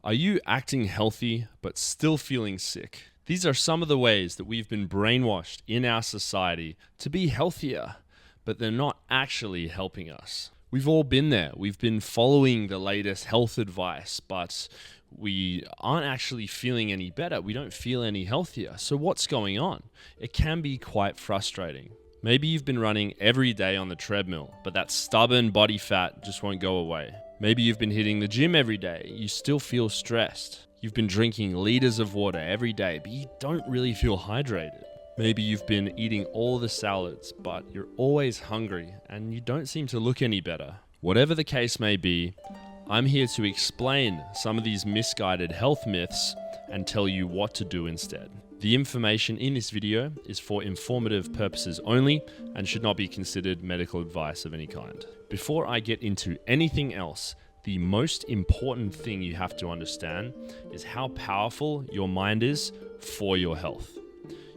Are you acting healthy but still feeling sick? These are some of the ways that we've been brainwashed in our society to be healthier, but they're not actually helping us. We've all been there. We've been following the latest health advice, but we aren't actually feeling any better. We don't feel any healthier. So what's going on? It can be quite frustrating. Maybe you've been running every day on the treadmill, but that stubborn body fat just won't go away. Maybe you've been hitting the gym every day. You still feel stressed. You've been drinking liters of water every day, but you don't really feel hydrated. Maybe you've been eating all the salads, but you're always hungry and you don't seem to look any better. Whatever the case may be, I'm here to explain some of these misguided health myths and tell you what to do instead. The information in this video is for informative purposes only and should not be considered medical advice of any kind. Before I get into anything else, the most important thing you have to understand is how powerful your mind is for your health.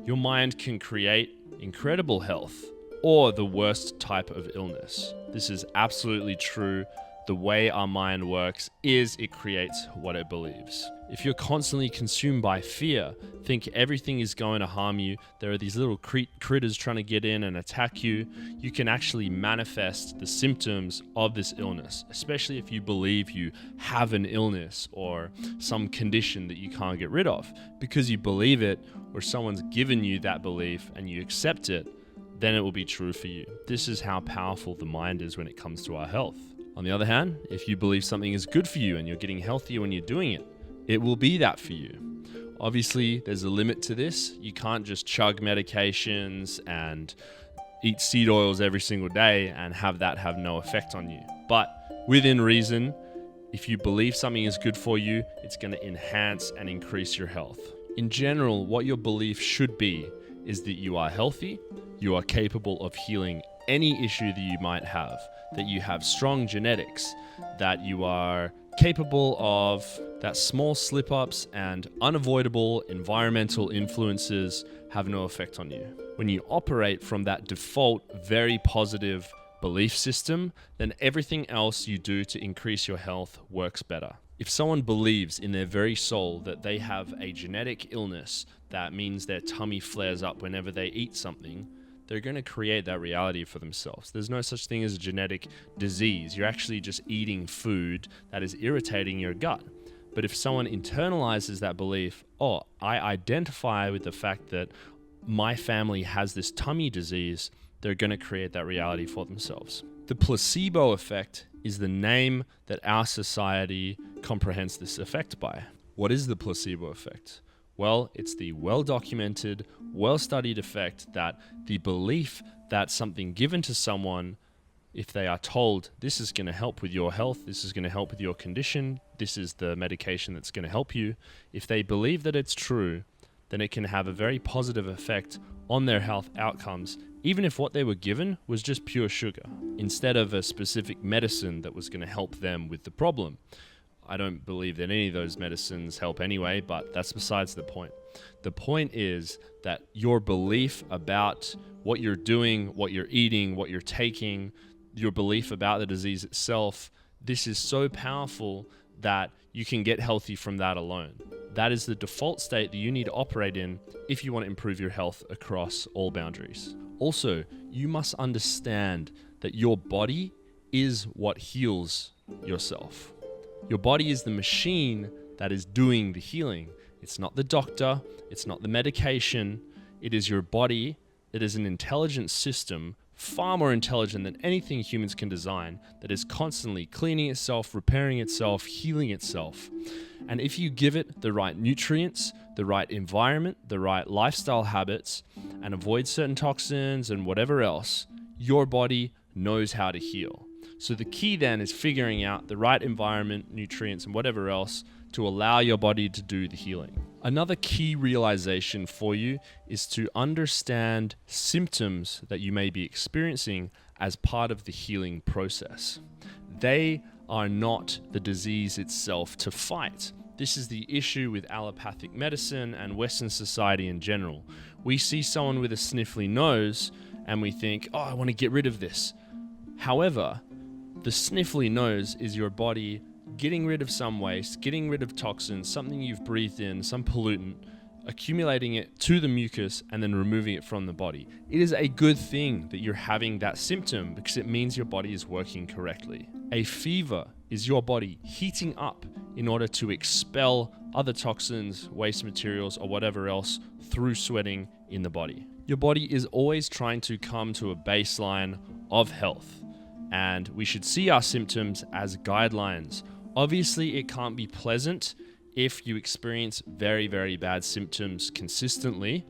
Your mind can create incredible health or the worst type of illness. This is absolutely true. The way our mind works is it creates what it believes. If you're constantly consumed by fear, think everything is going to harm you, there are these little critters trying to get in and attack you, you can actually manifest the symptoms of this illness, especially if you believe you have an illness or some condition that you can't get rid of. Because you believe it or someone's given you that belief and you accept it, then it will be true for you. This is how powerful the mind is when it comes to our health. On the other hand, if you believe something is good for you and you're getting healthier when you're doing it, it will be that for you. Obviously, there's a limit to this. You can't just chug medications and eat seed oils every single day and have that have no effect on you. But within reason, if you believe something is good for you, it's going to enhance and increase your health. In general, what your belief should be is that you are healthy, you are capable of healing any issue that you might have, that you have strong genetics, that you are capable of, that small slip-ups and unavoidable environmental influences have no effect on you. When you operate from that default, very positive belief system, then everything else you do to increase your health works better. If someone believes in their very soul that they have a genetic illness that means their tummy flares up whenever they eat something, they're going to create that reality for themselves. There's no such thing as a genetic disease. You're actually just eating food that is irritating your gut. But if someone internalizes that belief, oh, I identify with the fact that my family has this tummy disease, they're going to create that reality for themselves. The placebo effect is the name that our society comprehends this effect by. What is the placebo effect? Well, it's the well-documented, well-studied effect that the belief that something given to someone, if they are told, this is going to help with your health, this is going to help with your condition, this is the medication that's going to help you, if they believe that it's true, then it can have a very positive effect on their health outcomes, even if what they were given was just pure sugar, instead of a specific medicine that was going to help them with the problem. I don't believe that any of those medicines help anyway, but that's besides the point. The point is that your belief about what you're doing, what you're eating, what you're taking, your belief about the disease itself, this is so powerful that you can get healthy from that alone. That is the default state that you need to operate in if you want to improve your health across all boundaries. Also, you must understand that your body is what heals yourself. Your body is the machine that is doing the healing. It's not the doctor, it's not the medication, it is your body. It is an intelligent system, far more intelligent than anything humans can design, that is constantly cleaning itself, repairing itself, healing itself. And if you give it the right nutrients, the right environment, the right lifestyle habits, and avoid certain toxins and whatever else, your body knows how to heal. So the key then is figuring out the right environment, nutrients, and whatever else to allow your body to do the healing. Another key realization for you is to understand symptoms that you may be experiencing as part of the healing process. They are not the disease itself to fight. This is the issue with allopathic medicine and Western society in general. We see someone with a sniffly nose and we think, oh, I want to get rid of this. However, the sniffly nose is your body getting rid of some waste, getting rid of toxins, something you've breathed in, some pollutant, accumulating it to the mucus and then removing it from the body. It is a good thing that you're having that symptom because it means your body is working correctly. A fever is your body heating up in order to expel other toxins, waste materials, or whatever else through sweating in the body. Your body is always trying to come to a baseline of health, and we should see our symptoms as guidelines. Obviously, it can't be pleasant if you experience very, very bad symptoms consistently,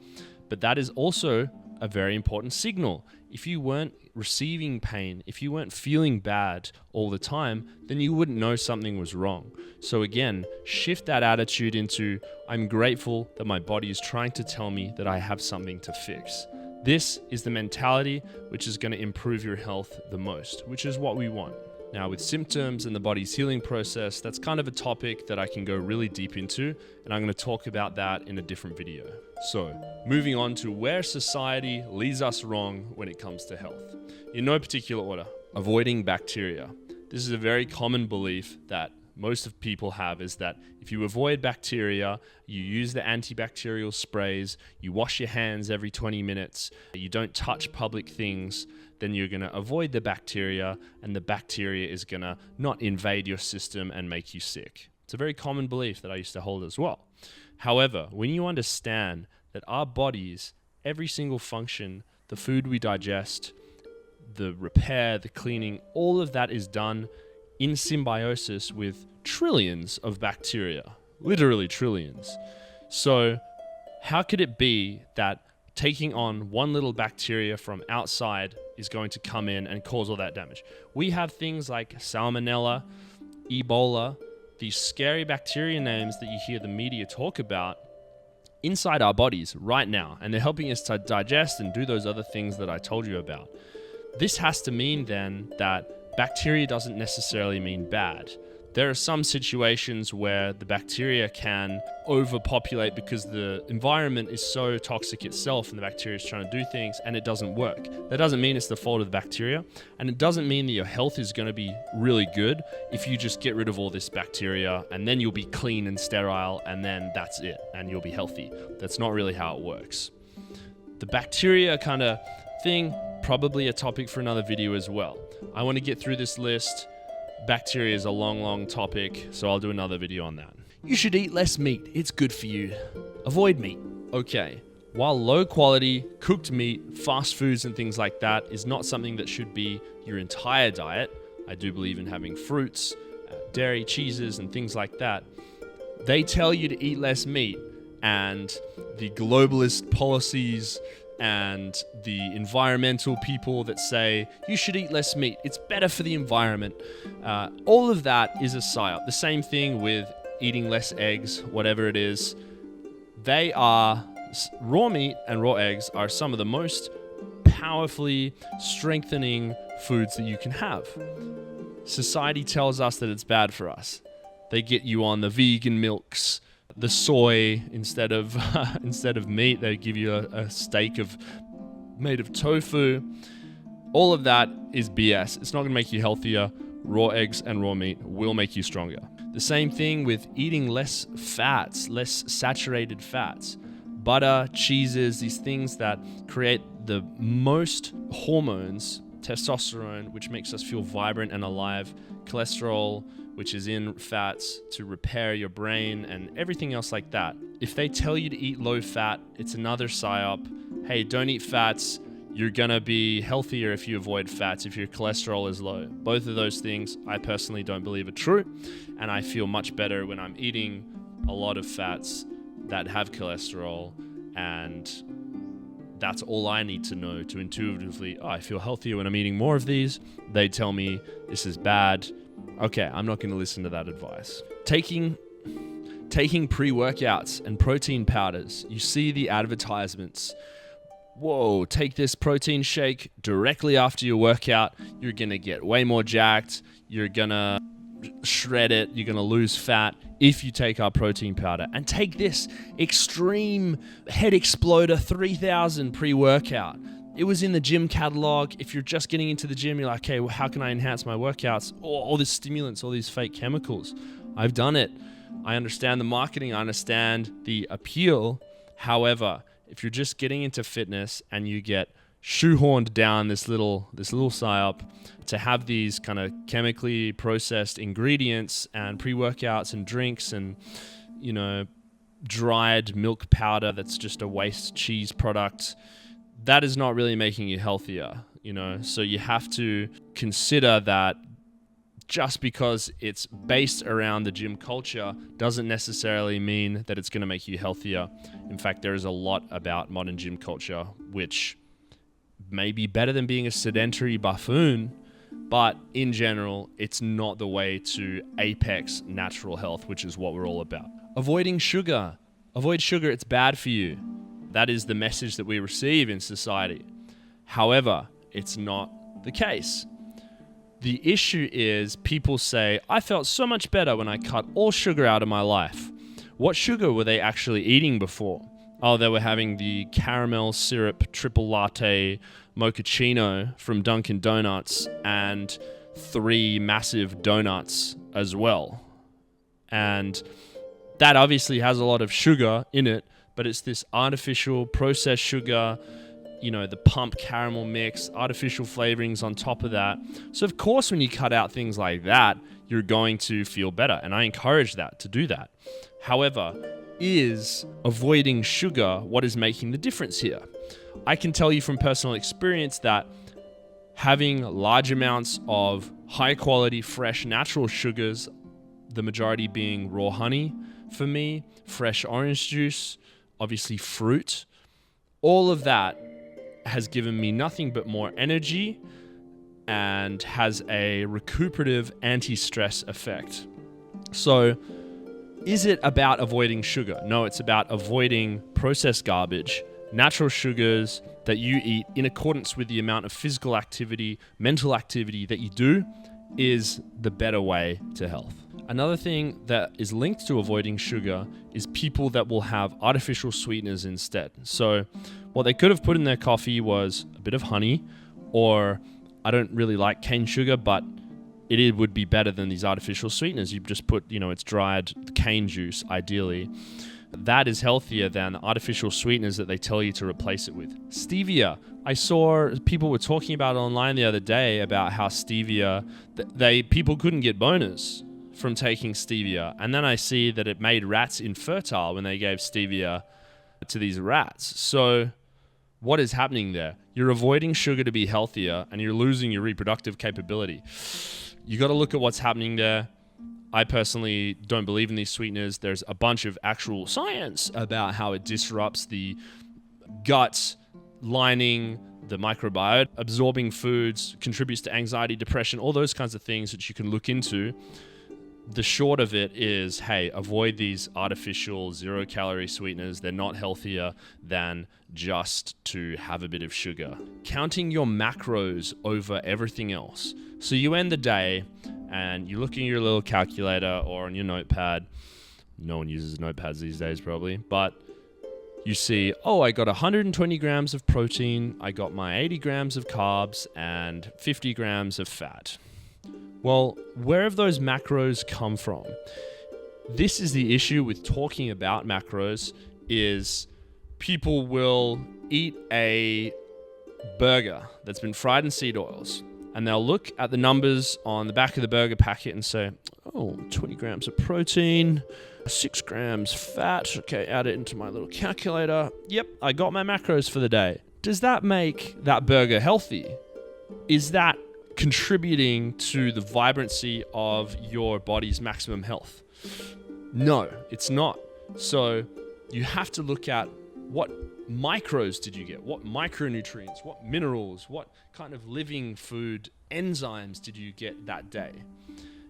but that is also a very important signal. If you weren't receiving pain, if you weren't feeling bad all the time, then you wouldn't know something was wrong. So again, shift that attitude into, I'm grateful that my body is trying to tell me that I have something to fix. This is the mentality which is going to improve your health the most, which is what we want. Now, with symptoms and the body's healing process, that's kind of a topic that I can go really deep into, and I'm going to talk about that in a different video. So, moving on to where society leads us wrong when it comes to health. In no particular order, avoiding bacteria. This is a very common belief that most of people have, is that if you avoid bacteria, you use the antibacterial sprays, you wash your hands every 20 minutes, you don't touch public things, then you're going to avoid the bacteria, and the bacteria is going to not invade your system and make you sick. It's a very common belief that I used to hold as well. However, when you understand that our bodies, every single function, the food we digest, the repair, the cleaning, all of that is done in symbiosis with trillions of bacteria, literally trillions. So how could it be that taking on one little bacteria from outside is going to come in and cause all that damage? We have things like salmonella, Ebola, these scary bacteria names that you hear the media talk about inside our bodies right now, and they're helping us to digest and do those other things that I told you about. This has to mean then that bacteria doesn't necessarily mean bad. There are some situations where the bacteria can overpopulate because the environment is so toxic itself and the bacteria is trying to do things and it doesn't work. That doesn't mean it's the fault of the bacteria, and it doesn't mean that your health is going to be really good if you just get rid of all this bacteria and then you'll be clean and sterile and then that's it and you'll be healthy. That's not really how it works. The bacteria kind of thing, probably a topic for another video as well. I want to get through this list. Bacteria is a long topic, so I'll do another video on that. You should eat less meat. It's good for you. Avoid meat. Okay, while low quality cooked meat, fast foods and things like that is not something that should be your entire diet, I do believe in having fruits, dairy, cheeses and things like that. They tell you to eat less meat, and the globalist policies and the environmental people that say you should eat less meat, it's better for the environment. All of that is a psyop. The same thing with eating less eggs, whatever it is. They are, raw meat and raw eggs are some of the most powerfully strengthening foods that you can have. Society tells us that it's bad for us. They get you on the vegan milks, the soy instead of meat. They give you a steak made of tofu. All of that is BS. It's not going to make you healthier. Raw eggs and raw meat will make you stronger. The same thing with eating less fats, less saturated fats. Butter, cheeses, these things that create the most hormones, testosterone, which makes us feel vibrant and alive, cholesterol, which is in fats to repair your brain and everything else like that. If they tell you to eat low fat, it's another psyop. Hey, don't eat fats. You're gonna be healthier if you avoid fats, if your cholesterol is low. Both of those things I personally don't believe are true, and I feel much better when I'm eating a lot of fats that have cholesterol, and that's all I need to know to intuitively, I feel healthier when I'm eating more of these. They tell me this is bad. Okay, I'm not going to listen to that advice. Taking pre-workouts and protein powders. You see the advertisements. Whoa, take this protein shake directly after your workout. You're going to get way more jacked. You're going to shred it. You're going to lose fat if you take our protein powder. And take this extreme head exploder 3000 pre-workout. It was in the gym catalog. If you're just getting into the gym, you're like, okay, well, how can I enhance my workouts? All these stimulants, all these fake chemicals. I've done it. I understand the marketing. I understand the appeal. However, if you're just getting into fitness and you get shoehorned down this little psyop to have these kind of chemically processed ingredients and pre-workouts and drinks and, dried milk powder that's just a waste cheese product, that is not really making you healthier, So you have to consider that just because it's based around the gym culture doesn't necessarily mean that it's going to make you healthier. In fact, there is a lot about modern gym culture which may be better than being a sedentary buffoon, but in general, it's not the way to apex natural health, which is what we're all about. Avoiding sugar. Avoid sugar, it's bad for you. That is the message that we receive in society. However, it's not the case. The issue is people say, I felt so much better when I cut all sugar out of my life. What sugar were they actually eating before? Oh, they were having the caramel syrup triple latte mochaccino from Dunkin' Donuts and 3 massive donuts as well. And that obviously has a lot of sugar in it, but it's this artificial processed sugar, the pump caramel mix, artificial flavorings on top of that. So of course, when you cut out things like that, you're going to feel better. And I encourage that to do that. However, is avoiding sugar what is making the difference here? I can tell you from personal experience that having large amounts of high quality, fresh, natural sugars, the majority being raw honey for me, fresh orange juice, obviously fruit, all of that has given me nothing but more energy and has a recuperative anti-stress effect. So is it about avoiding sugar? No, it's about avoiding processed garbage, natural sugars that you eat in accordance with the amount of physical activity, mental activity that you do is the better way to health. Another thing that is linked to avoiding sugar is people that will have artificial sweeteners instead. So what they could have put in their coffee was a bit of honey, or I don't really like cane sugar, but it would be better than these artificial sweeteners. You just put, it's dried cane juice, ideally. That is healthier than the artificial sweeteners that they tell you to replace it with. Stevia. I saw people were talking about online the other day about how stevia, people couldn't get boners from taking stevia. And then I see that it made rats infertile when they gave stevia to these rats. So what is happening there? You're avoiding sugar to be healthier and you're losing your reproductive capability. You got to look at what's happening there. I personally don't believe in these sweeteners. There's a bunch of actual science about how it disrupts the gut lining, the microbiome, absorbing foods, contributes to anxiety, depression, all those kinds of things that you can look into. The short of it is, hey, avoid these artificial 0-calorie sweeteners. They're not healthier than just to have a bit of sugar. Counting your macros over everything else. So you end the day and you look in your little calculator or on your notepad. No one uses notepads these days probably, but you see, I got 120 grams of protein, I got my 80 grams of carbs and 50 grams of fat. Well, where have those macros come from? This is the issue with talking about macros is people will eat a burger that's been fried in seed oils and they'll look at the numbers on the back of the burger packet and say, 20 grams of protein, 6 grams fat. Okay, add it into my little calculator. Yep, I got my macros for the day. Does that make that burger healthy? Is that contributing to the vibrancy of your body's maximum health? No, it's not. So you have to look at what micros did you get? What micronutrients, what minerals, what kind of living food enzymes did you get that day?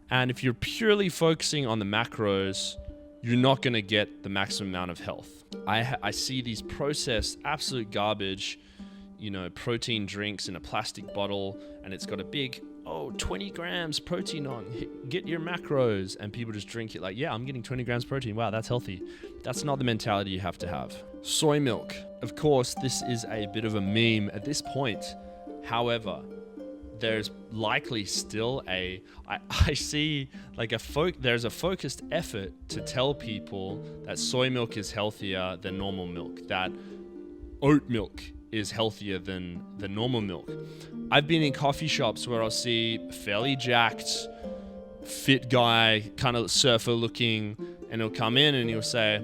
And if you're purely focusing on the macros, you're not going to get the maximum amount of health. I see these processed absolute garbage, protein drinks in a plastic bottle, and it's got a big oh, 20 grams protein get your macros. And people just drink it like, yeah, I'm getting 20 grams protein. Wow, that's healthy. That's not the mentality you have to have. Soy milk. Of course, this is a bit of a meme at this point. However, there's likely still I see like there's a focused effort to tell people that soy milk is healthier than normal milk, that oat milk is healthier than the normal milk. I've been in coffee shops where I'll see fairly jacked, fit guy, kind of surfer looking, and he'll come in and he'll say,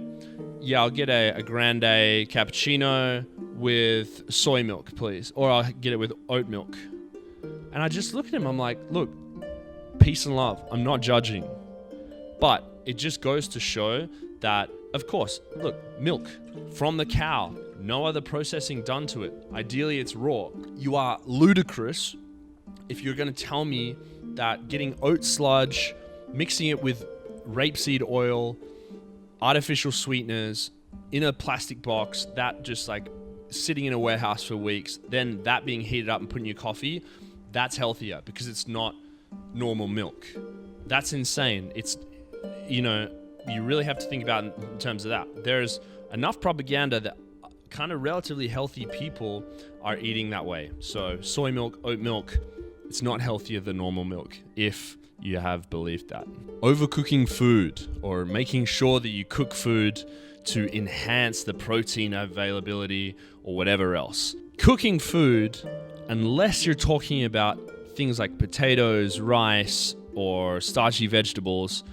yeah, I'll get a grande cappuccino with soy milk, please. Or I'll get it with oat milk. And I just look at him, I'm like, look, peace and love. I'm not judging. But it just goes to show that, of course, look, milk from the cow, no other processing done to it. Ideally, it's raw. You are ludicrous if you're going to tell me that getting oat sludge, mixing it with rapeseed oil, artificial sweeteners in a plastic box, that just like sitting in a warehouse for weeks, then that being heated up and put in your coffee, that's healthier because it's not normal milk. That's insane. It's, you really have to think about it in terms of that. There's enough propaganda that kind of relatively healthy people are eating that way. So soy milk, oat milk, it's not healthier than normal milk if you have believed that. Overcooking food, or making sure that you cook food to enhance the protein availability or whatever else. Cooking food, unless you're talking about things like potatoes, rice, or starchy vegetables,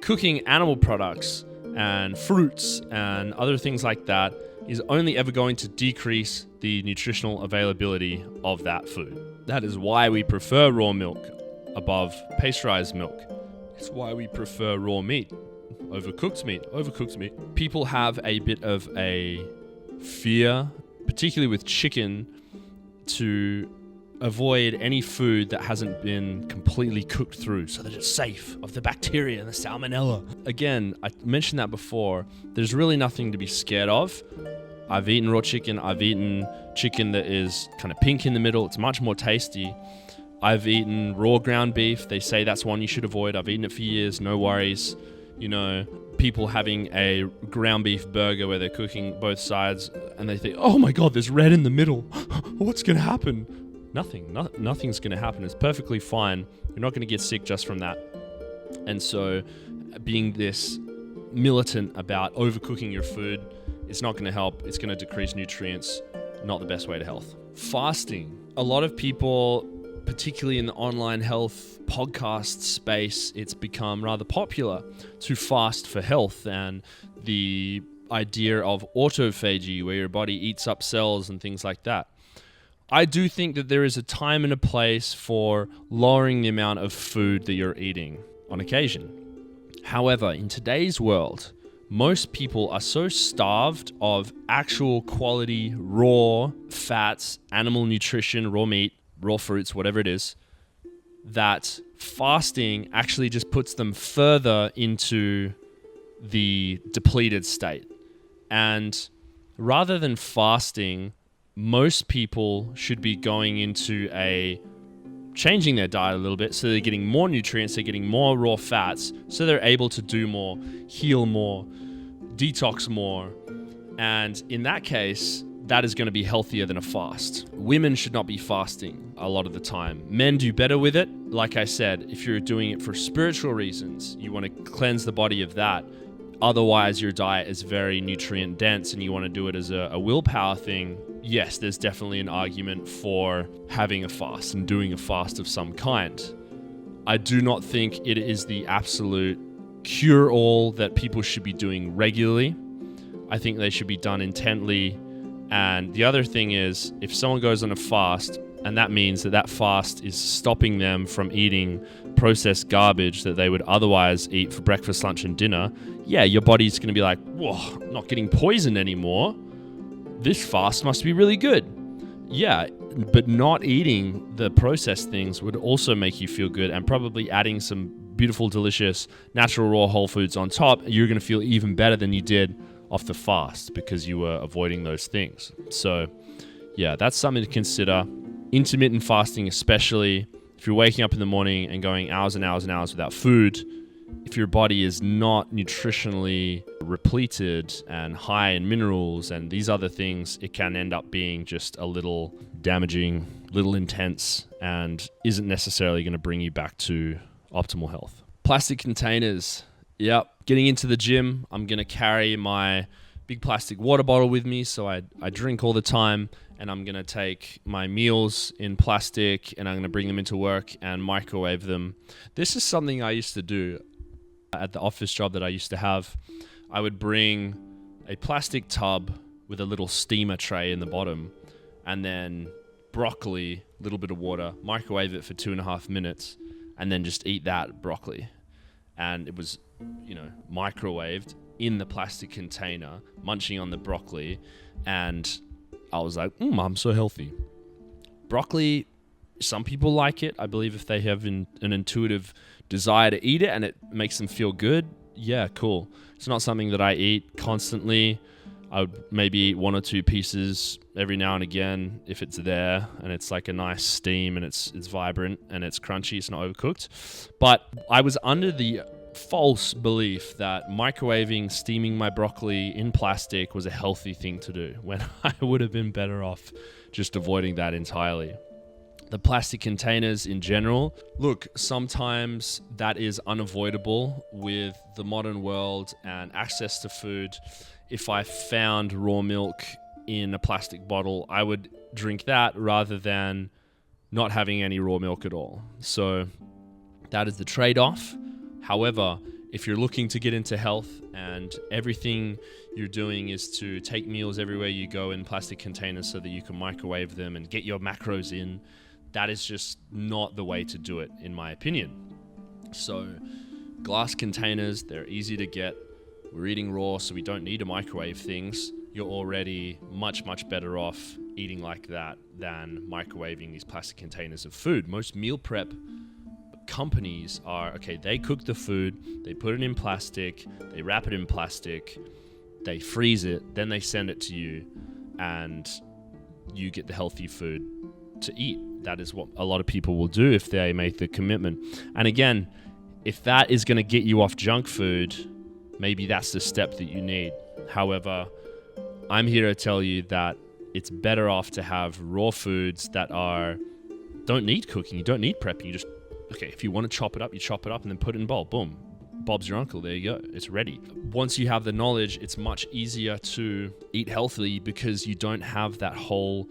cooking animal products and fruits and other things like that is only ever going to decrease the nutritional availability of that food. That is why we prefer raw milk above pasteurized milk. It's why we prefer raw meat over cooked meat. People have a bit of a fear, particularly with chicken, to avoid any food that hasn't been completely cooked through so that it's safe of the bacteria and the salmonella. Again, I mentioned that before. There's really nothing to be scared of. I've eaten raw chicken. I've eaten chicken that is kind of pink in the middle. It's much more tasty. I've eaten raw ground beef. They say that's one you should avoid. I've eaten it for years. No worries. People having a ground beef burger where they're cooking both sides and they think, oh my God, there's red in the middle. What's going to happen? Nothing's going to happen. It's perfectly fine. You're not going to get sick just from that. And so being this militant about overcooking your food, it's not going to help. It's going to decrease nutrients. Not the best way to health. Fasting. A lot of people, particularly in the online health podcast space, it's become rather popular to fast for health, and the idea of autophagy, where your body eats up cells and things like that. I do think that there is a time and a place for lowering the amount of food that you're eating on occasion. However, in today's world, most people are so starved of actual quality raw fats, animal nutrition, raw meat, raw fruits, whatever it is, that fasting actually just puts them further into the depleted state. And rather than fasting, most people should be going into changing their diet a little bit so they're getting more nutrients, they're getting more raw fats, so they're able to do more, heal more, detox more. And in that case, that is going to be healthier than a fast. Women should not be fasting a lot of the time. Men do better with it. Like I said, if you're doing it for spiritual reasons, you want to cleanse the body of that. Otherwise, your diet is very nutrient dense and you want to do it as a willpower thing. Yes, there's definitely an argument for having a fast and doing a fast of some kind. I do not think it is the absolute cure-all that people should be doing regularly. I think they should be done intently. And the other thing is, if someone goes on a fast, and that means that fast is stopping them from eating processed garbage that they would otherwise eat for breakfast, lunch, and dinner, yeah, your body's going to be like, whoa, I'm not getting poisoned anymore. This fast must be really good. Yeah, but not eating the processed things would also make you feel good, and probably adding some beautiful, delicious, natural, raw whole foods on top, you're going to feel even better than you did off the fast because you were avoiding those things. So yeah, that's something to consider. Intermittent fasting especially, If you're waking up in the morning and going hours and hours and hours without food, if your body is not nutritionally repleted and high in minerals and these other things, it can end up being just a little damaging, little intense, and isn't necessarily going to bring you back to optimal health. Plastic containers. Yep. Getting into the gym, I'm going to carry my big plastic water bottle with me, so I drink all the time, and I'm going to take my meals in plastic and I'm going to bring them into work and microwave them. This is something I used to do at the office job that I used to have. I would bring a plastic tub with a little steamer tray in the bottom, and then broccoli, a little bit of water, microwave it for 2.5 minutes, and then just eat that broccoli. And it was, microwaved in the plastic container, munching on the broccoli, and I was like, I'm so healthy. Broccoli, some people like it. I believe if they have an intuitive desire to eat it and it makes them feel good, yeah, cool. It's not something that I eat constantly. I would maybe eat 1 or 2 pieces every now and again if it's there and it's like a nice steam and it's vibrant and it's crunchy, it's not overcooked. But I was under the false belief that microwaving, steaming my broccoli in plastic was a healthy thing to do, when I would have been better off just avoiding that entirely. The plastic containers in general, look, sometimes that is unavoidable with the modern world and access to food. If I found raw milk in a plastic bottle, I would drink that rather than not having any raw milk at all. So that is the trade-off. However, if you're looking to get into health and everything you're doing is to take meals everywhere you go in plastic containers so that you can microwave them and get your macros in, that is just not the way to do it, in my opinion. So glass containers, they're easy to get. We're eating raw, so we don't need to microwave things. You're already much, much better off eating like that than microwaving these plastic containers of food. Most meal prep companies are, they cook the food, they put it in plastic, they wrap it in plastic, they freeze it, then they send it to you, and you get the healthy food to eat. That is what a lot of people will do if they make the commitment. And again, if that is going to get you off junk food, maybe that's the step that you need. However, I'm here to tell you that it's better off to have raw foods that don't need cooking, you don't need prepping. You just, if you want to chop it up, you chop it up and then put it in a bowl. Boom. Bob's your uncle. There you go. It's ready. Once you have the knowledge, it's much easier to eat healthily because you don't have that whole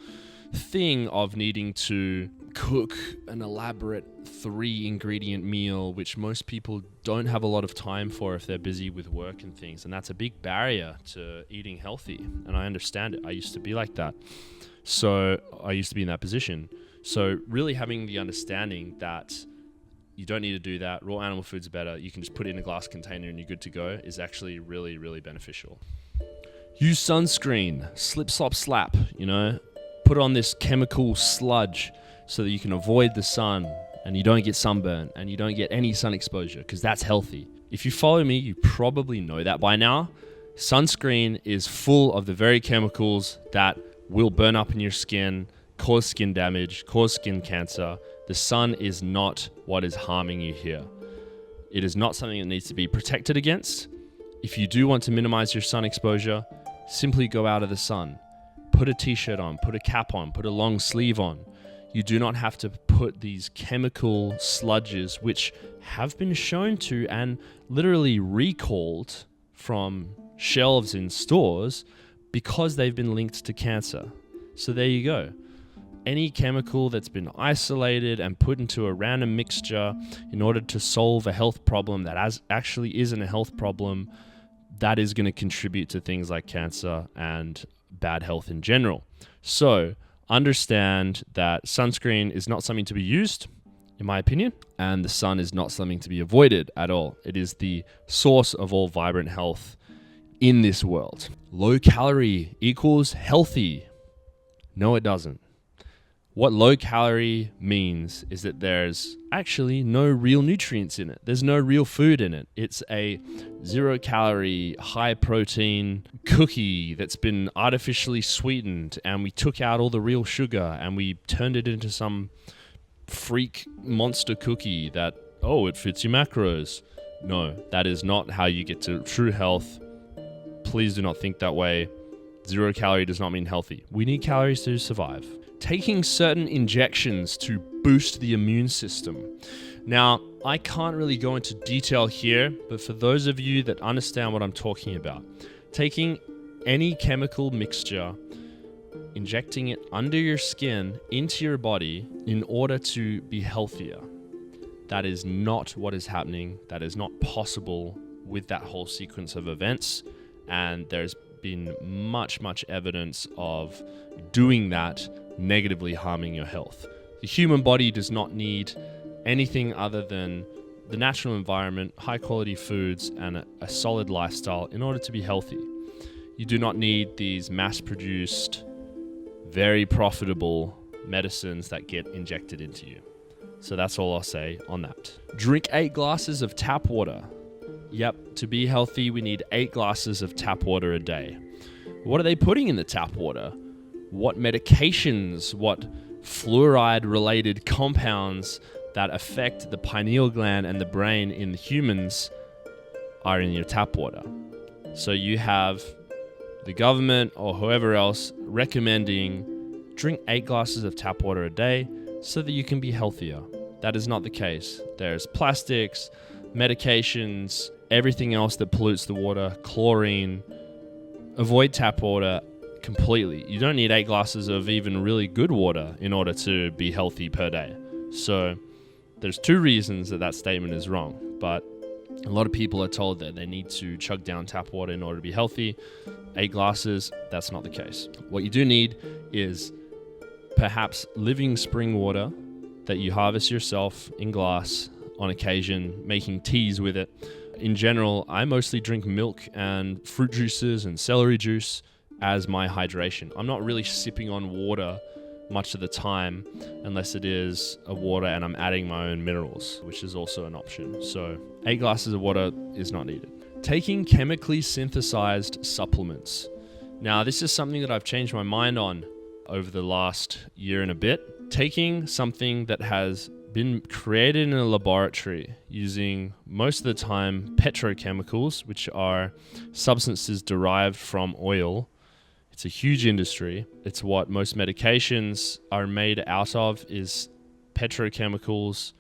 thing of needing to cook an elaborate 3-ingredient meal, which most people don't have a lot of time for if they're busy with work and things. And that's a big barrier to eating healthy. And I understand it. I used to be like that. So I used to be in that position. So really having the understanding that you don't need to do that, raw animal foods are better, you can just put it in a glass container and you're good to go, is actually really, really beneficial. Use sunscreen. Slip, slop, slap, Put on this chemical sludge so that you can avoid the sun and you don't get sunburn and you don't get any sun exposure, because that's healthy. If you follow me, you probably know that by now. Sunscreen is full of the very chemicals that will burn up in your skin, cause skin damage, cause skin cancer. The sun is not what is harming you here. It is not something that needs to be protected against. If you do want to minimize your sun exposure, simply go out of the sun. Put a t-shirt on, put a cap on, put a long sleeve on. You do not have to put these chemical sludges, which have been shown to and literally recalled from shelves in stores because they've been linked to cancer. So there you go. Any chemical that's been isolated and put into a random mixture in order to solve a health problem that actually isn't a health problem, that is going to contribute to things like cancer and bad health in general. So understand that sunscreen is not something to be used, in my opinion, and the sun is not something to be avoided at all. It is the source of all vibrant health in this world. Low calorie equals healthy. No, it doesn't. What low calorie means is that there's actually no real nutrients in it. There's no real food in it. It's a 0 calorie, high protein cookie that's been artificially sweetened, and we took out all the real sugar and we turned it into some freak monster cookie that, oh, it fits your macros. No, that is not how you get to true health. Please do not think that way. 0 calorie does not mean healthy. We need calories to survive. Taking certain injections to boost the immune system. Now, I can't really go into detail here, but for those of you that understand what I'm talking about, taking any chemical mixture, injecting it under your skin into your body in order to be healthier. That is not what is happening. That is not possible with that whole sequence of events. And there's been much evidence of doing that negatively harming your health. The human body does not need anything other than the natural environment, high quality foods, and a solid lifestyle in order to be healthy. You do not need these mass-produced, very profitable medicines that get injected into you. So that's all I'll say on that. Drink 8 glasses of tap water. Yep, to be healthy, we need 8 glasses of tap water a day. What are they putting in the tap water? What medications, what fluoride-related compounds that affect the pineal gland and the brain in humans are in your tap water? So you have the government or whoever else recommending drink 8 glasses of tap water a day so that you can be healthier. That is not the case. There's plastics, medications, everything else that pollutes the water, chlorine. Avoid tap water completely. You don't need 8 glasses of even really good water in order to be healthy per day. So there's 2 reasons that statement is wrong, but a lot of people are told that they need to chug down tap water in order to be healthy. 8 glasses, that's not the case. What you do need is perhaps living spring water that you harvest yourself in glass on occasion, making teas with it. In general, I mostly drink milk and fruit juices and celery juice as my hydration. I'm not really sipping on water much of the time unless it is a water and I'm adding my own minerals, which is also an option. So 8 glasses of water is not needed. Taking chemically synthesized supplements. Now, this is something that I've changed my mind on over the last year and a bit. Taking something that has been created in a laboratory using most of the time petrochemicals, which are substances derived from oil. It's a huge industry. It's what most medications are made out of, is petrochemicals.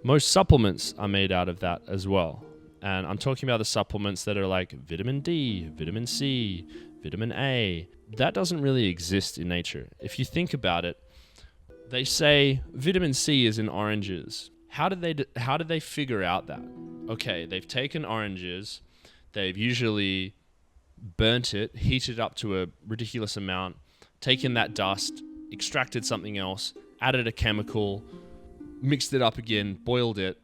Most supplements are made out of that as well. And I'm talking about the supplements that are like vitamin D, vitamin C, vitamin A. That doesn't really exist in nature. If you think about it, they say vitamin C is in oranges. How did they figure out that? Okay, they've taken oranges, they've usually burnt it, heated it up to a ridiculous amount, taken that dust, extracted something else, added a chemical, mixed it up again, boiled it,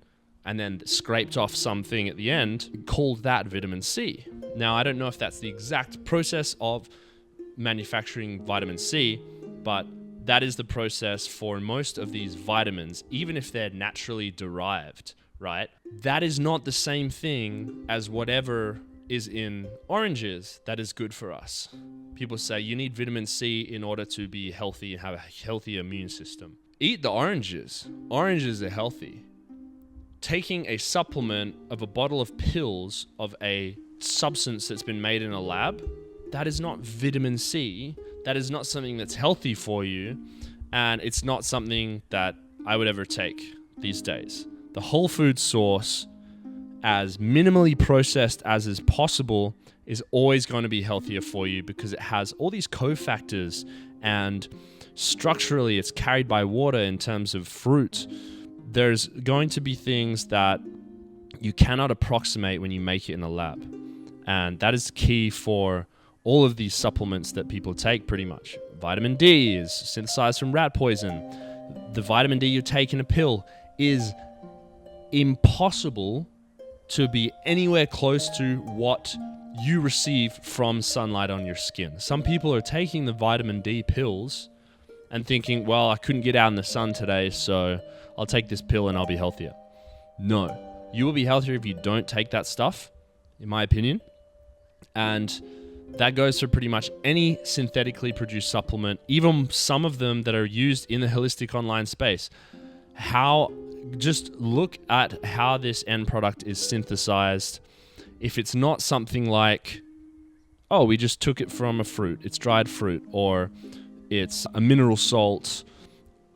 and then scraped off something at the end, called that vitamin C. Now, I don't know if that's the exact process of manufacturing vitamin C, but that is the process for most of these vitamins, even if they're naturally derived, right? That is not the same thing as whatever is in oranges that is good for us. People say you need vitamin C in order to be healthy and have a healthy immune system. Eat the oranges. Oranges are healthy. Taking a supplement of a bottle of pills of a substance that's been made in a lab, that is not vitamin C. That is not something that's healthy for you, and it's not something that I would ever take these days. The whole food source, as minimally processed as is possible, is always going to be healthier for you because it has all these cofactors, and structurally it's carried by water in terms of fruit. There's going to be things that you cannot approximate when you make it in a lab, and that is key for all of these supplements that people take pretty much. Vitamin D is synthesized from rat poison. The vitamin D you take in a pill is impossible to be anywhere close to what you receive from sunlight on your skin. Some people are taking the vitamin D pills and thinking, well, I couldn't get out in the sun today, so I'll take this pill and I'll be healthier. No, you will be healthier if you don't take that stuff, in my opinion. And that goes for pretty much any synthetically produced supplement, even some of them that are used in the holistic online space. just look at how this end product is synthesized. If it's not something like, oh, we just took it from a fruit, it's dried fruit, or it's a mineral salt,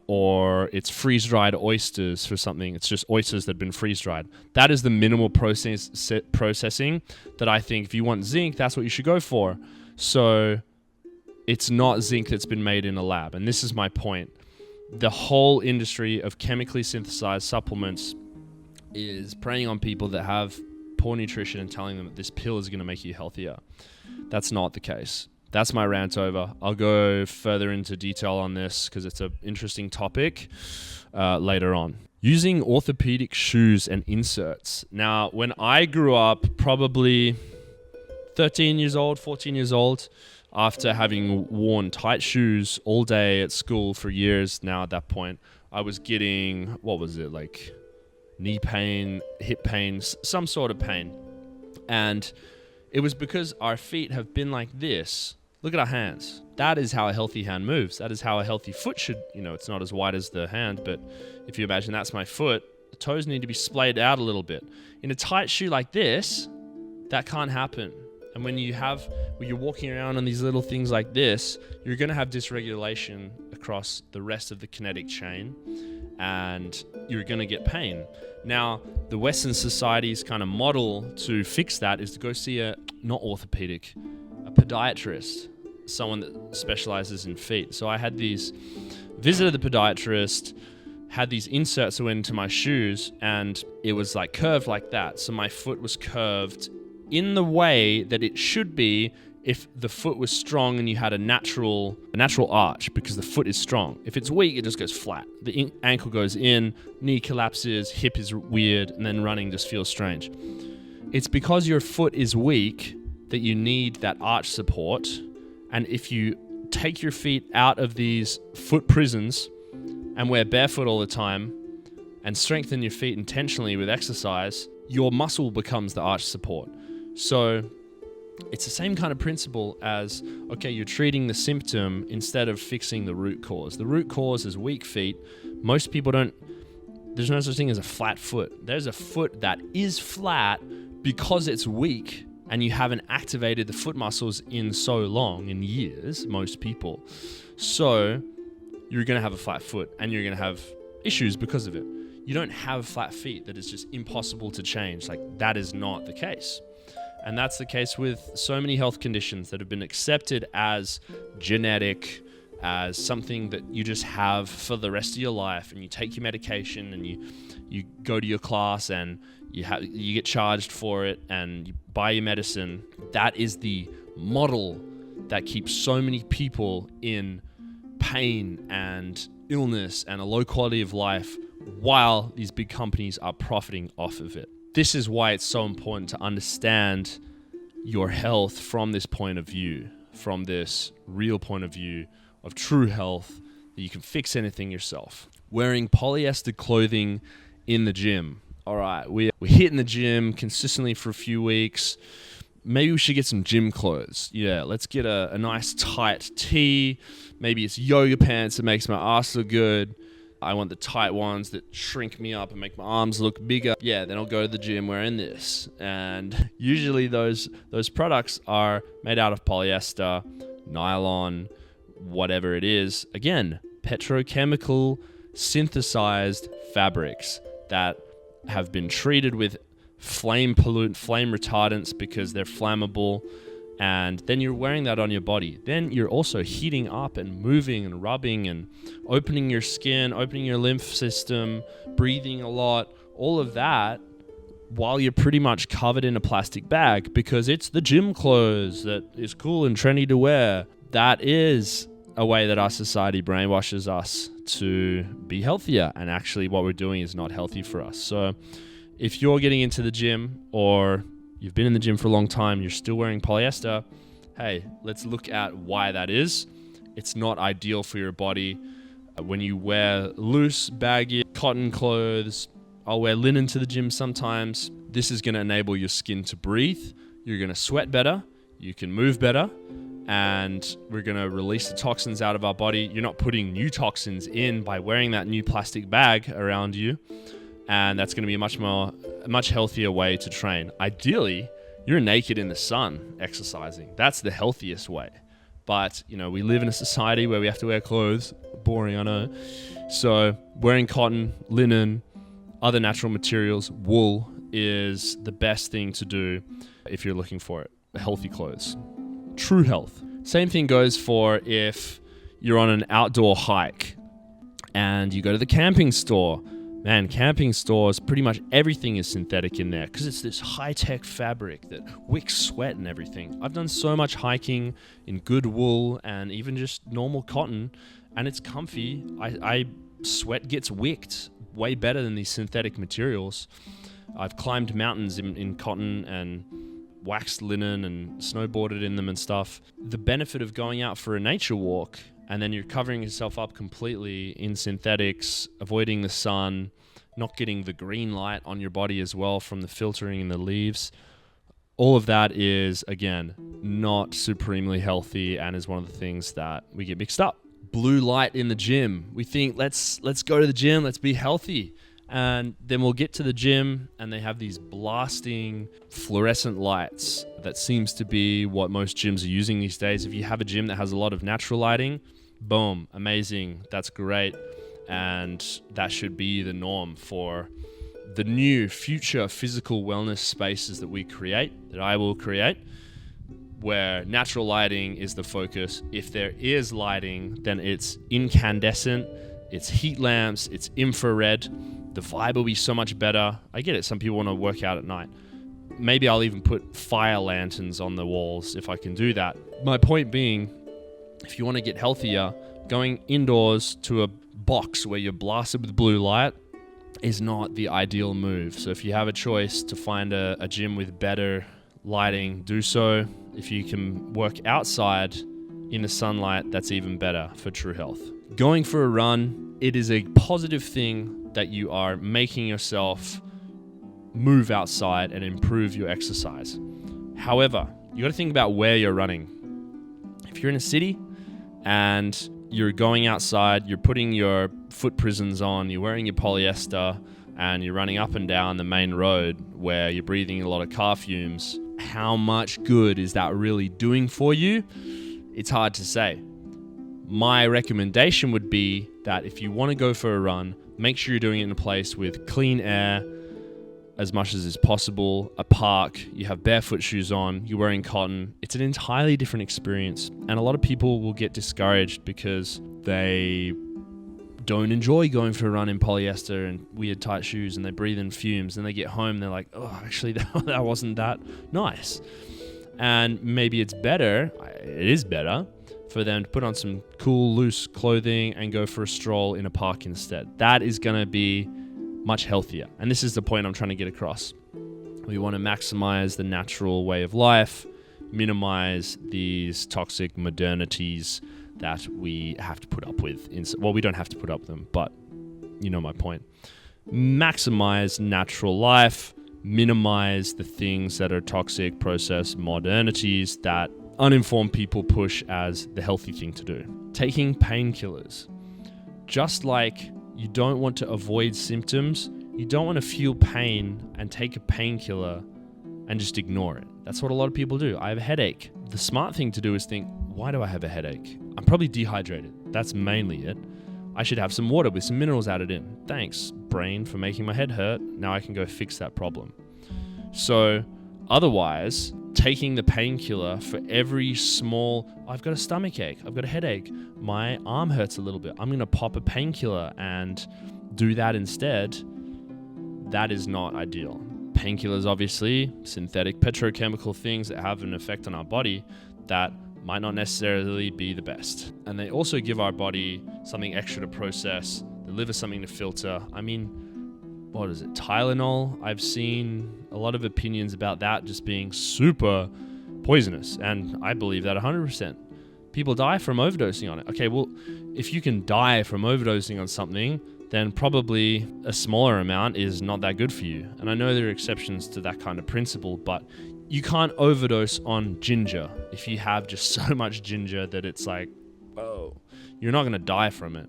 or it's freeze-dried oysters for something. It's just oysters that have been freeze-dried. That is the minimal processing that I think if you want zinc, that's what you should go for. So it's not zinc that's been made in a lab. And this is my point. The whole industry of chemically synthesized supplements is preying on people that have poor nutrition and telling them that this pill is going to make you healthier. That's not the case. That's my rant over. I'll go further into detail on this because it's an interesting topic later on. Using orthopedic shoes and inserts. Now, when I grew up, probably 13 years old, 14 years old, after having worn tight shoes all day at school for years now at that point, I was getting, like knee pain, hip pain, some sort of pain. And it was because our feet have been like this. Look at our hands. That is how a healthy hand moves. That is how a healthy foot should, it's not as wide as the hand, but if you imagine that's my foot, the toes need to be splayed out a little bit. In a tight shoe like this, that can't happen. And when you're walking around on these little things like this, you're going to have dysregulation across the rest of the kinetic chain, and you're going to get pain. Now, the Western society's kind of model to fix that is to go see a podiatrist, someone that specializes in feet. So I had visited the podiatrist, had these inserts that went into my shoes, and it was like curved like that. So my foot was curved in the way that it should be if the foot was strong and you had a natural arch, because the foot is strong. If it's weak, it just goes flat. The ankle goes in, knee collapses, hip is weird, and then running just feels strange. It's because your foot is weak that you need that arch support. And if you take your feet out of these foot prisons and wear barefoot all the time and strengthen your feet intentionally with exercise, your muscle becomes the arch support. So it's the same kind of principle as, okay, you're treating the symptom instead of fixing the root cause. The root cause is weak feet. Most people there's no such thing as a flat foot. There's a foot that is flat because it's weak and you haven't activated the foot muscles in so long, in years, most people. So you're going to have a flat foot and you're going to have issues because of it. You don't have flat feet that is just impossible to change. Like, that is not the case. And that's the case with so many health conditions that have been accepted as genetic, as something that you just have for the rest of your life, and you take your medication and you go to your class and you get charged for it and you buy your medicine. That is the model that keeps so many people in pain and illness and a low quality of life while these big companies are profiting off of it. This is why it's so important to understand your health from this point of view, from this real point of view of true health, that you can fix anything yourself. Wearing polyester clothing in the gym. All right, we're hitting the gym consistently for a few weeks. Maybe we should get some gym clothes. Yeah, let's get a nice tight tee. Maybe it's yoga pants that makes my ass look good. I want the tight ones that shrink me up and make my arms look bigger. Yeah, then I'll go to the gym wearing this. And usually those products are made out of polyester, nylon, whatever it is. Again, petrochemical synthesized fabrics that have been treated with flame retardants because they're flammable. And then you're wearing that on your body. Then you're also heating up and moving and rubbing and opening your skin, opening your lymph system, breathing a lot, all of that while you're pretty much covered in a plastic bag because it's the gym clothes that is cool and trendy to wear. That is a way that our society brainwashes us to be healthier. And actually what we're doing is not healthy for us. So if you're getting into the gym or you've been in the gym for a long time, you're still wearing polyester, hey, let's look at why that is. It's not ideal for your body. When you wear loose, baggy, cotton clothes, I'll wear linen to the gym sometimes. This is going to enable your skin to breathe. You're going to sweat better. You can move better. and we're going to release the toxins out of our body. You're not putting new toxins in by wearing that new plastic bag around you, and that's going to be a much healthier way to train. Ideally, you're naked in the sun exercising. That's the healthiest way. But, we live in a society where we have to wear clothes. Boring, I know. So wearing cotton, linen, other natural materials, wool is the best thing to do if you're looking for it. Healthy clothes. True health. Same thing goes for if you're on an outdoor hike and you go to the camping store. Man, camping stores, pretty much everything is synthetic in there because it's this high-tech fabric that wicks sweat and everything. I've done so much hiking in good wool and even just normal cotton, and it's comfy. I sweat gets wicked way better than these synthetic materials. I've climbed mountains in cotton and waxed linen and snowboarded in them and stuff. The benefit of going out for a nature walk and then you're covering yourself up completely in synthetics, avoiding the sun, not getting the green light on your body as well from the filtering in the leaves. All of that is, again, not supremely healthy and is one of the things that we get mixed up. Blue light in the gym. We think, let's go to the gym, let's be healthy. And then we'll get to the gym and they have these blasting fluorescent lights. That seems to be what most gyms are using these days. If you have a gym that has a lot of natural lighting, boom, amazing, that's great. And that should be the norm for the new future physical wellness spaces that we create, that I will create, where natural lighting is the focus. If there is lighting, then it's incandescent, it's heat lamps, it's infrared. The vibe will be so much better. I get it, some people want to work out at night. Maybe I'll even put fire lanterns on the walls if I can do that. My point being, if you want to get healthier, going indoors to a box where you're blasted with blue light is not the ideal move. So if you have a choice to find a gym with better lighting, do so. If you can work outside in the sunlight, that's even better for true health. Going for a run, it is a positive thing that you are making yourself move outside and improve your exercise. However, you got to think about where you're running. If you're in a city and you're going outside, you're putting your foot prisons on, you're wearing your polyester, and you're running up and down the main road where you're breathing a lot of car fumes, how much good is that really doing for you? It's hard to say. My recommendation would be that if you want to go for a run, make sure you're doing it in a place with clean air as much as is possible, a park, you have barefoot shoes on, you're wearing cotton. It's an entirely different experience. And a lot of people will get discouraged because they don't enjoy going for a run in polyester and weird tight shoes and they breathe in fumes and they get home and they're like, oh, actually that wasn't that nice. And maybe it is better for them to put on some cool, loose clothing and go for a stroll in a park instead. That is going to be much healthier. And this is the point I'm trying to get across. We want to maximize the natural way of life, minimize these toxic modernities that we have to put up with. Well, we don't have to put up with them, but you know my point. Maximize natural life, minimize the things that are toxic, processed modernities that uninformed people push as the healthy thing to do. Taking painkillers. Just like you don't want to avoid symptoms, you don't want to feel pain and take a painkiller and just ignore it. That's what a lot of people do. I have a headache. The smart thing to do is think, why do I have a headache? I'm probably dehydrated. That's mainly it. I should have some water with some minerals added in. Thanks, brain, for making my head hurt. Now I can go fix that problem. So otherwise, taking the painkiller for every small, I've got a stomach ache, I've got a headache, my arm hurts a little bit, I'm going to pop a painkiller and do that instead. That is not ideal. Painkillers, obviously, synthetic petrochemical things that have an effect on our body that might not necessarily be the best. And they also give our body something extra to process, the liver something to filter. I mean, what is it, Tylenol? I've seen a lot of opinions about that just being super poisonous, and I believe that 100%. People die from overdosing on it. Okay, well, if you can die from overdosing on something, then probably a smaller amount is not that good for you. And I know there are exceptions to that kind of principle, but You can't overdose on ginger. If you have just so much ginger that it's like, oh, you're not going to die from it.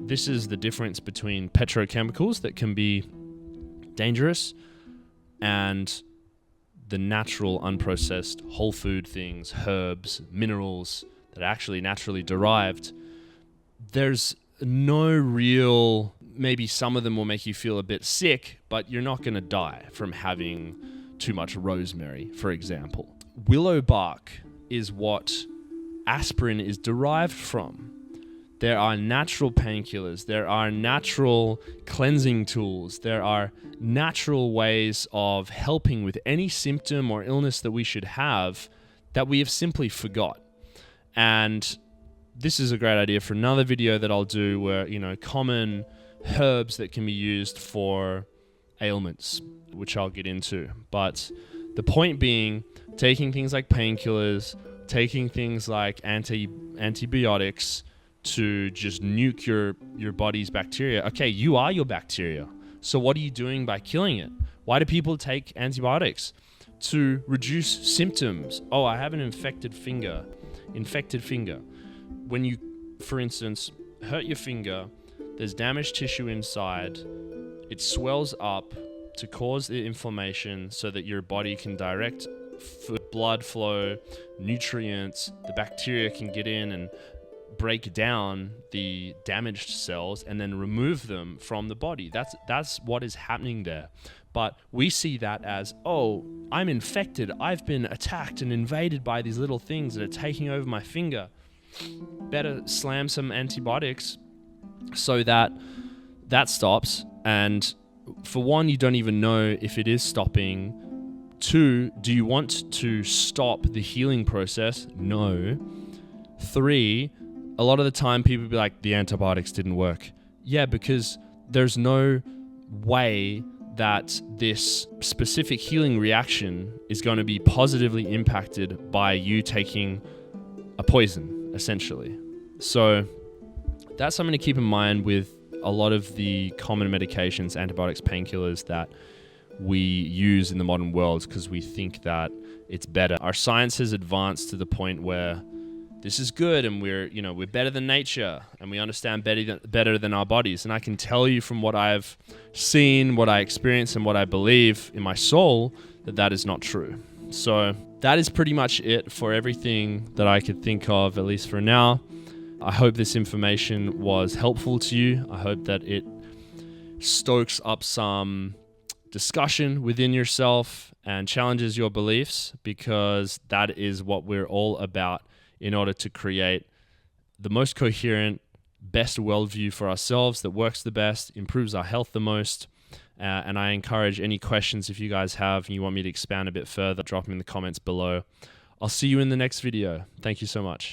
This is the difference between petrochemicals that can be dangerous and the natural, unprocessed, whole food things, herbs, minerals that are actually naturally derived. There's no real, maybe some of them will make you feel a bit sick, but you're not going to die from having too much rosemary, for example. Willow bark is what aspirin is derived from. There are natural painkillers, there are natural cleansing tools, there are natural ways of helping with any symptom or illness that we should have that we have simply forgot. And this is a great idea for another video that I'll do where, common herbs that can be used for ailments, which I'll get into. But the point being, taking things like painkillers, taking things like antibiotics to just nuke your body's bacteria. Okay, you are your bacteria. So what are you doing by killing it? Why do people take antibiotics? To reduce symptoms. Oh, I have an infected finger. When you, for instance, hurt your finger, there's damaged tissue inside. It swells up to cause the inflammation so that your body can direct blood flow, nutrients, the bacteria can get in and break down the damaged cells and then remove them from the body. That's what is happening there. But we see that as, oh, I'm infected. I've been attacked and invaded by these little things that are taking over my finger. Better slam some antibiotics so that stops. And for one, you don't even know if it is stopping. 2, do you want to stop the healing process? No. 3, a lot of the time people be like, the antibiotics didn't work. Yeah, because there's no way that this specific healing reaction is going to be positively impacted by you taking a poison, essentially. So that's something to keep in mind with a lot of the common medications, antibiotics, painkillers that we use in the modern world because we think that it's better. Our science has advanced to the point where this is good and we're better than nature and we understand better than our bodies. And I can tell you from what I've seen, what I experience, and what I believe in my soul that is not true. So that is pretty much it for everything that I could think of, at least for now. I hope this information was helpful to you. I hope that it stokes up some discussion within yourself and challenges your beliefs, because that is what we're all about in order to create the most coherent, best worldview for ourselves that works the best, improves our health the most. And I encourage any questions if you guys have and you want me to expand a bit further, drop them in the comments below. I'll see you in the next video. Thank you so much.